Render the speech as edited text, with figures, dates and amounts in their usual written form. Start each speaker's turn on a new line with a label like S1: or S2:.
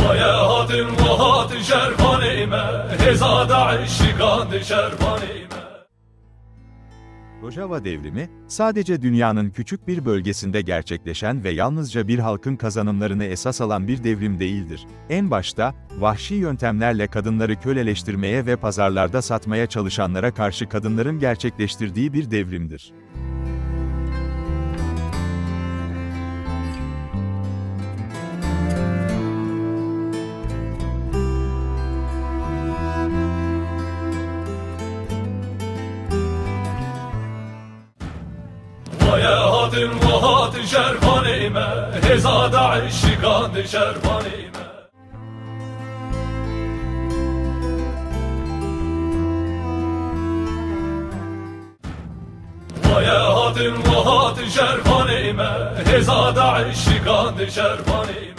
S1: ويا هاتم وهات شرفانيمه هزاد عشقان şerfanime.
S2: Rojava Devrimi, sadece dünyanın küçük bir bölgesinde gerçekleşen ve yalnızca bir halkın kazanımlarını esas alan bir devrim değildir. En başta, vahşi yöntemlerle kadınları köleleştirmeye ve pazarlarda satmaya çalışanlara karşı kadınların gerçekleştirdiği bir devrimdir.
S1: ويا هاتم وهات شرفانيمه هزاد عشقان şerfanime. ويا هاتم وهات شرفانيمه هزاد عشقان şerfanime.